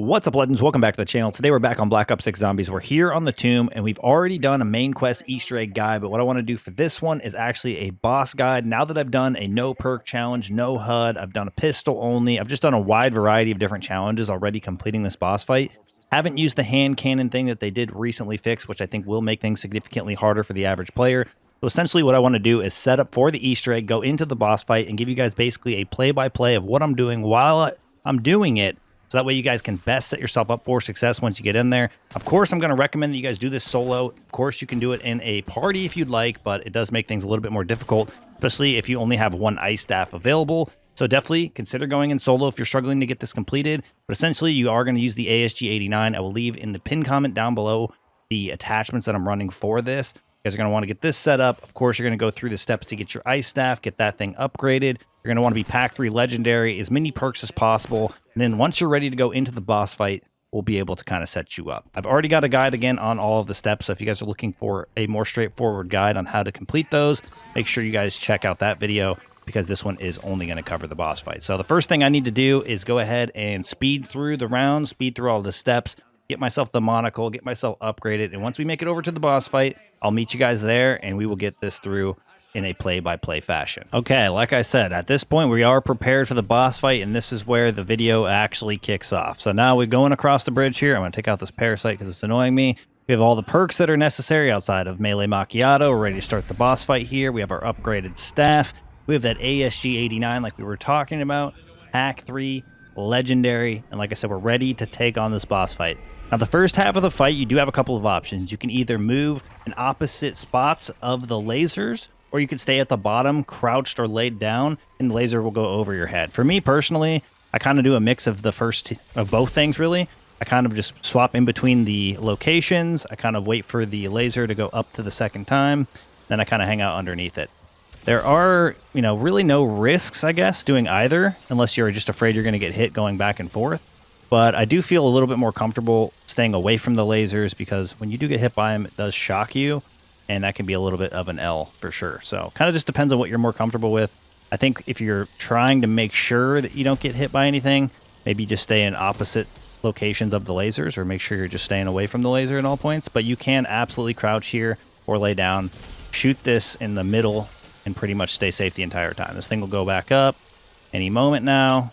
What's up, legends? Welcome back to the channel. Today we're back on Black Ops 6 Zombies. We're here on the tomb, and we've already done a main quest Easter egg guide, but what I want to do for this one is actually a boss guide. Now that I've done a no perk challenge, no HUD, I've done a pistol only, I've just done a wide variety of different challenges already completing this boss fight. Haven't used the hand cannon thing that they did recently fix, which I think will make things significantly harder for the average player. So essentially what I want to do is set up for the Easter egg, go into the boss fight, and give you guys basically a play-by-play of what I'm doing while I'm doing it. So that way you guys can best set yourself up for success once you get in there. Of course, I'm going to recommend that you guys do this solo. Of course, you can do it in a party if you'd like, but it does make things a little bit more difficult, especially if you only have one ice staff available. So definitely consider going in solo if you're struggling to get this completed. But essentially, you are going to use the ASG89. I will leave in the pinned comment down below the attachments that I'm running for this. You guys are going to want to get this set up. Of course, you're going to go through the steps to get your ice staff, get that thing upgraded. You're going to want to be Pack 3 Legendary, as many perks as possible. And then once you're ready to go into the boss fight, we'll be able to kind of set you up. I've already got a guide again on all of the steps. So if you guys are looking for a more straightforward guide on how to complete those, make sure you guys check out that video because this one is only going to cover the boss fight. So the first thing I need to do is go ahead and speed through the rounds, speed through all the steps, get myself the monocle, get myself upgraded. And once we make it over to the boss fight, I'll meet you guys there and we will get this through in a play-by-play fashion. Okay, like I said, at this point we are prepared for the boss fight, and this is where the video actually kicks off. So now we're going across the bridge here. I'm going to take out this parasite because it's annoying me. We have all the perks that are necessary outside of Melee Macchiato. We're ready to start the boss fight here. We have our upgraded staff. We have that ASG89 like we were talking about. Pack 3, Legendary, and like I said, we're ready to take on this boss fight. Now, the first half of the fight, you do have a couple of options. You can either move in opposite spots of the lasers, or you could stay at the bottom, crouched or laid down, and the laser will go over your head. For me personally, I kind of do a mix of both things, really. I kind of just swap in between the locations. I kind of wait for the laser to go up to the second time. Then I kind of hang out underneath it. There are, really no risks, I guess, doing either, unless you're just afraid you're going to get hit going back and forth. But I do feel a little bit more comfortable staying away from the lasers because when you do get hit by them, it does shock you. And that can be a little bit of an L for sure. So kind of just depends on what you're more comfortable with. I think if you're trying to make sure that you don't get hit by anything, maybe just stay in opposite locations of the lasers or make sure you're just staying away from the laser at all points. But you can absolutely crouch here or lay down, shoot this in the middle, and pretty much stay safe the entire time. This thing will go back up any moment now.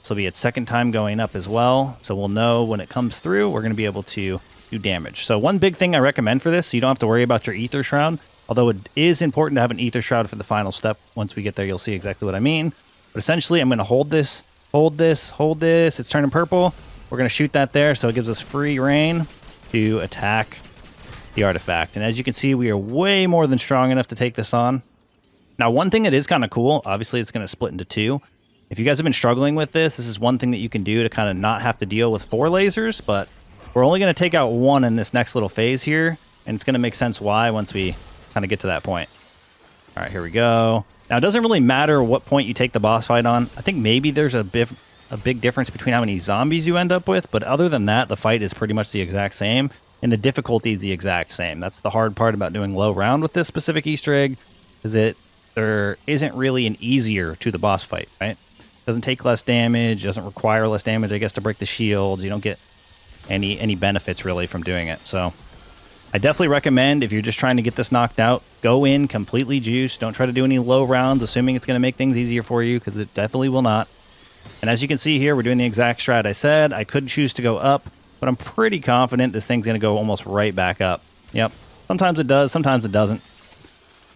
This will be its second time going up as well. So we'll know when it comes through, we're going to be able to do damage. So one big thing I recommend for this, so you don't have to worry about your ether shroud, although it is important to have an ether shroud for the final step. Once we get there, you'll see exactly what I mean. But essentially, I'm going to hold this, hold this, hold this. It's turning purple. We're going to shoot that there, so it gives us free reign to attack the artifact. And as you can see, we are way more than strong enough to take this on. Now, one thing that is kind of cool, obviously it's going to split into two. If you guys have been struggling with this is one thing that you can do to kind of not have to deal with 4 lasers, but we're only going to take out 1 in this next little phase here, and it's going to make sense why once we kind of get to that point. All right, here we go. Now, it doesn't really matter what point you take the boss fight on. I think maybe there's a big difference between how many zombies you end up with, but other than that, the fight is pretty much the exact same, and the difficulty is the exact same. That's the hard part about doing low round with this specific Easter egg, is there isn't really an easier to the boss fight, right? It doesn't take less damage, doesn't require less damage, I guess, to break the shields. You don't get any benefits really from doing it. So I definitely recommend, if you're just trying to get this knocked out, go in completely juiced. Don't try to do any low rounds assuming it's going to make things easier for you, because it definitely will not. And as you can see here, we're doing the exact strat I said. I could choose to go up, but I'm pretty confident this thing's going to go almost right back up. Yep, sometimes it does, sometimes it doesn't.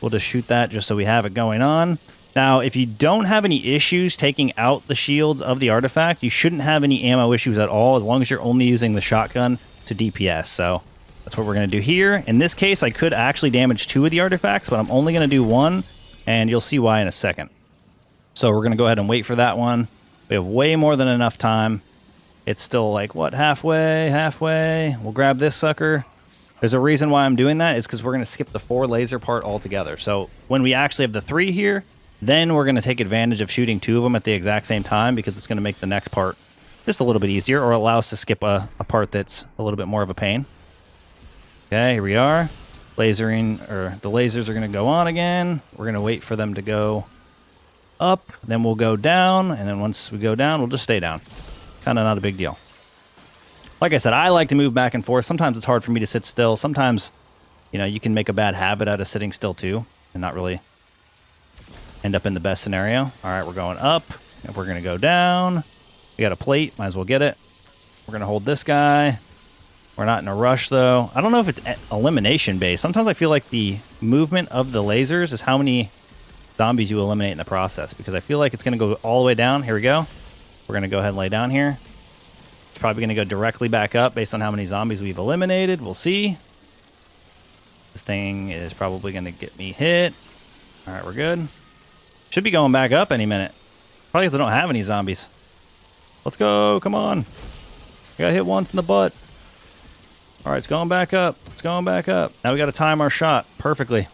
We'll just shoot that just so we have it going on. Now, if you don't have any issues taking out the shields of the artifact, you shouldn't have any ammo issues at all as long as you're only using the shotgun to DPS. So that's what we're going to do here. In this case, I could actually damage 2 of the artifacts, but I'm only going to do 1, and you'll see why in a second. So we're going to go ahead and wait for that one. We have way more than enough time. It's still like, what, halfway? We'll grab this sucker. There's a reason why I'm doing that. It's because we're going to skip the 4 laser part altogether. So when we actually have the 3 here, then we're going to take advantage of shooting 2 of them at the exact same time, because it's going to make the next part just a little bit easier, or allow us to skip a part that's a little bit more of a pain. Okay, here we are. Lasering, or the lasers are going to go on again. We're going to wait for them to go up, then we'll go down, and then once we go down, we'll just stay down. Kind of not a big deal. Like I said, I like to move back and forth. Sometimes it's hard for me to sit still. Sometimes, you know, you can make a bad habit out of sitting still too and not really end up in the best scenario. All right, we're going up. And we're going to go down. We got a plate. Might as well get it. We're going to hold this guy. We're not in a rush, though. I don't know if it's elimination based. Sometimes I feel like the movement of the lasers is how many zombies you eliminate in the process, because I feel like it's going to go all the way down. Here we go. We're going to go ahead and lay down here. It's probably going to go directly back up based on how many zombies we've eliminated. We'll see. This thing is probably going to get me hit. All right, we're good. Should be going back up any minute. Probably because I don't have any zombies. Let's go. Come on. I got hit once in the butt. All right, it's going back up. It's going back up. Now we got to time our shot perfectly.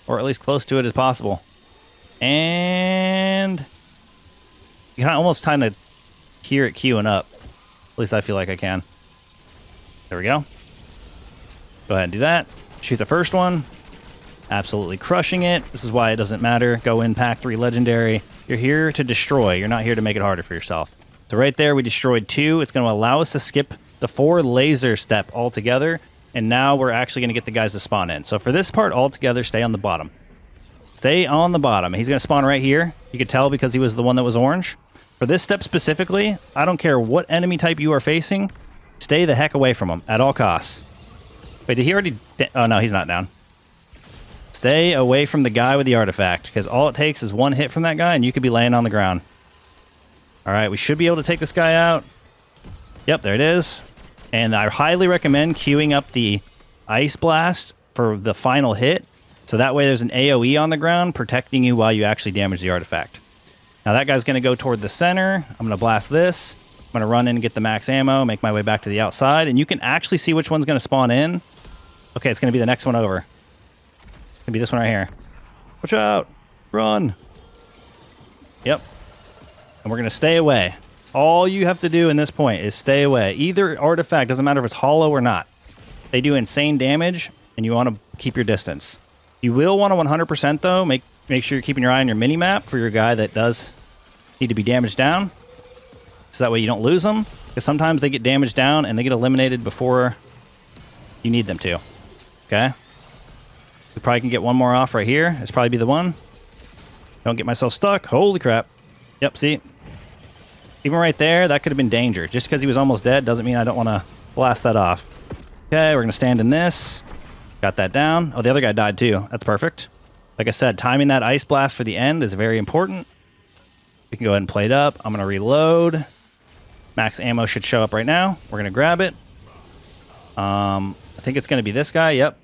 Or at least close to it as possible. And you can almost kind of hear it queuing up. At least I feel like I can. There we go. Go ahead and do that. Shoot the first one. Absolutely crushing it. This is why it doesn't matter. Go in pack 3 legendary. You're here to destroy. You're not here to make it harder for yourself. So right there, we destroyed 2. It's going to allow us to skip the 4 laser step altogether. And now we're actually going to get the guys to spawn in. So for this part altogether, stay on the bottom. Stay on the bottom. He's going to spawn right here. You could tell because he was the one that was orange. For this step specifically, I don't care what enemy type you are facing. Stay the heck away from him at all costs. Wait, did he already... Oh, no, he's not down. Stay away from the guy with the artifact, because all it takes is one hit from that guy, and you could be laying on the ground. All right, we should be able to take this guy out. Yep, there it is. And I highly recommend queuing up the Ice Blast for the final hit, so that way there's an AoE on the ground protecting you while you actually damage the artifact. Now that guy's going to go toward the center. I'm going to blast this. I'm going to run in and get the max ammo, make my way back to the outside, and you can actually see which one's going to spawn in. Okay, it's going to be the next one over. It's going to be this one right here. Watch out! Run! Yep. And we're going to stay away. All you have to do in this point is stay away. Either artifact, doesn't matter if it's hollow or not. They do insane damage, and you want to keep your distance. You will want to 100% though. Make sure you're keeping your eye on your mini-map for your guy that does need to be damaged down. So that way you don't lose them. Because sometimes they get damaged down and they get eliminated before you need them to. Okay? We probably can get one more off right here. It's probably be the one. Don't get myself stuck. Holy crap. Yep, see? Even right there, that could have been danger. Just because he was almost dead doesn't mean I don't want to blast that off. Okay, we're going to stand in this. Got that down. Oh, the other guy died too. That's perfect. Like I said, timing that Ice Blast for the end is very important. We can go ahead and play it up. I'm going to reload. Max ammo should show up right now. We're going to grab it. I think it's going to be this guy. Yep.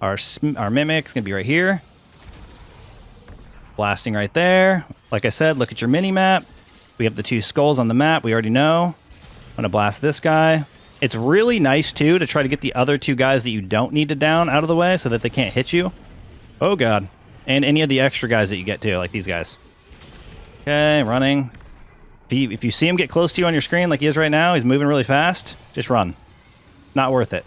Our Mimic's going to be right here. Blasting right there. Like I said, look at your mini-map. We have the 2 skulls on the map. We already know. I'm going to blast this guy. It's really nice, too, to try to get the other 2 guys that you don't need to down out of the way so that they can't hit you. Oh, God. And any of the extra guys that you get, too, like these guys. Okay, running. If you see him get close to you on your screen like he is right now, he's moving really fast, just run. Not worth it.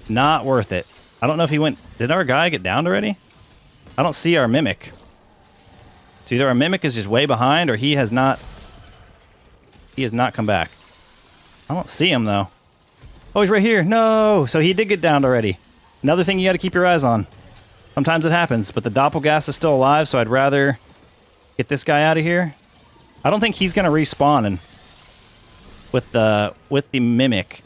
Not worth it. I don't know if he went... Did our guy get downed already? I don't see our Mimic. So either our Mimic is just way behind or he has not... He has not come back. I don't see him, though. Oh, he's right here. No! So he did get downed already. Another thing you got to keep your eyes on. Sometimes it happens, but the Doppelgas is still alive, so I'd rather get this guy out of here. I don't think he's going to respawn with the Mimic,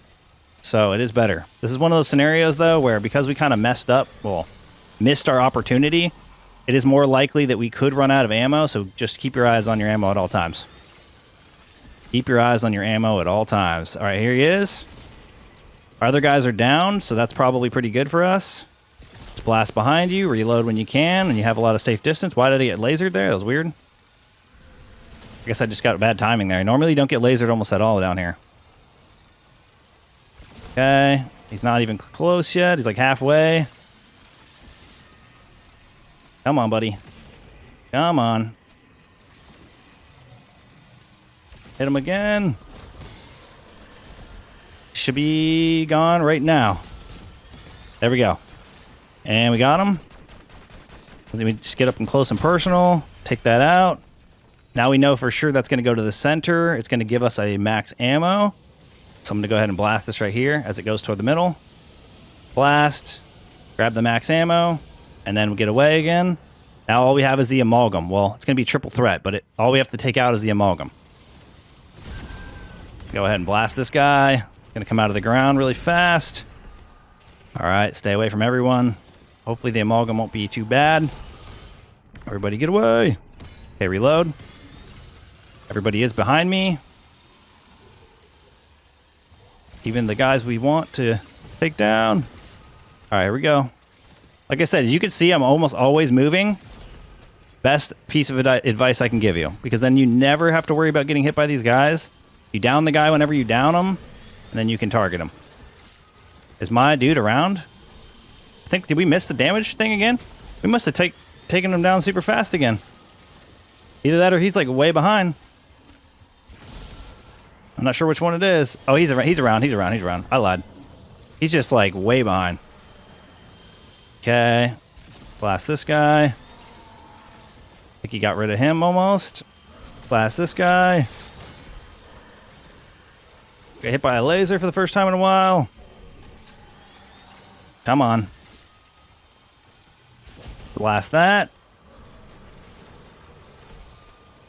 so it is better. This is one of those scenarios, though, where because we kind of messed up, well, missed our opportunity, it is more likely that we could run out of ammo, so just keep your eyes on your ammo at all times. Keep your eyes on your ammo at all times. All right, here he is. Our other guys are down, so that's probably pretty good for us. Just blast behind you, reload when you can, and you have a lot of safe distance. Why did he get lasered there? That was weird. I guess I just got bad timing there. Normally you don't get lasered almost at all down here. Okay. He's not even close yet. He's like halfway. Come on, buddy. Come on. Hit him again. Should be gone right now. There we go. And we got him. Let me just get up and close and personal. Take that out. Now we know for sure that's going to go to the center. It's going to give us a max ammo. So I'm going to go ahead and blast this right here as it goes toward the middle. Blast. Grab the max ammo. And then we get away again. Now all we have is the amalgam. Well, it's going to be triple threat, but all we have to take out is the amalgam. Go ahead and blast this guy. Going to come out of the ground really fast. All right, stay away from everyone. Hopefully the amalgam won't be too bad. Everybody get away. Okay, reload. Everybody is behind me. Even the guys we want to take down. All right, here we go. Like I said, as you can see, I'm almost always moving. Best piece of advice I can give you. Because then you never have to worry about getting hit by these guys. You down the guy whenever you down him, and then you can target him. Is my dude around? I think, did we miss the damage thing again? We must have taken him down super fast again. Either that or he's like way behind. I'm not sure which one it is. Oh, he's around. I lied. He's just like way behind. Okay. Blast this guy. I think he got rid of him almost. Blast this guy. Got hit by a laser for the first time in a while. Come on. Blast that.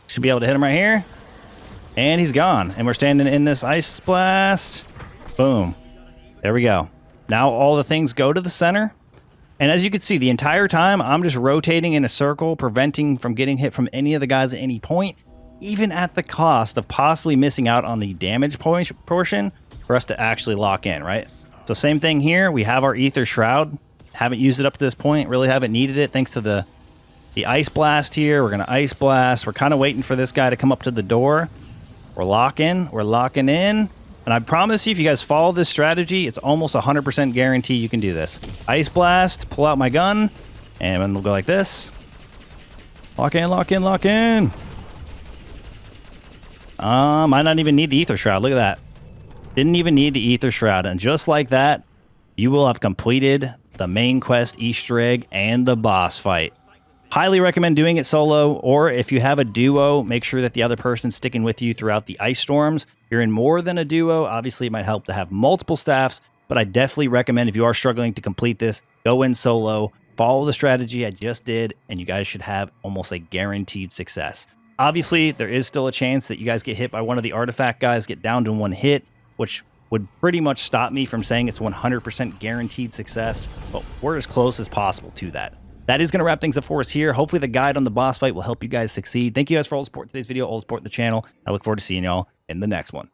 Should be able to hit him right here. And he's gone. And we're standing in this ice blast. Boom. There we go. Now all the things go to the center. And as you can see, the entire time, I'm just rotating in a circle, preventing from getting hit from any of the guys at any point, even at the cost of possibly missing out on the damage portion for us to actually lock in, right? So same thing here. We have our Ether Shroud. Haven't used it up to this point. Really haven't needed it thanks to the Ice Blast here. We're going to Ice Blast. We're kind of waiting for this guy to come up to the door. We're locking. We're locking in. And I promise you, if you guys follow this strategy, it's almost 100% guarantee you can do this. Ice Blast. Pull out my gun. And then we'll go like this. Lock in, lock in, lock in. Might not even need the Ether Shroud. Look at that. Didn't even need the Ether Shroud. And just like that, you will have completed the main quest Easter egg and the boss fight. Highly recommend doing it solo, or if you have a duo, make sure that the other person's sticking with you throughout the ice storms. If you're in more than a duo, obviously it might help to have multiple staffs, but I definitely recommend if you are struggling to complete this, go in solo, follow the strategy I just did, and you guys should have almost a guaranteed success. Obviously, there is still a chance that you guys get hit by one of the artifact guys, get down to one hit, which would pretty much stop me from saying it's 100% guaranteed success, but we're as close as possible to that. That is going to wrap things up for us here. Hopefully the guide on the boss fight will help you guys succeed. Thank you guys for all the support in today's video, all the support in the channel. I look forward to seeing y'all in the next one.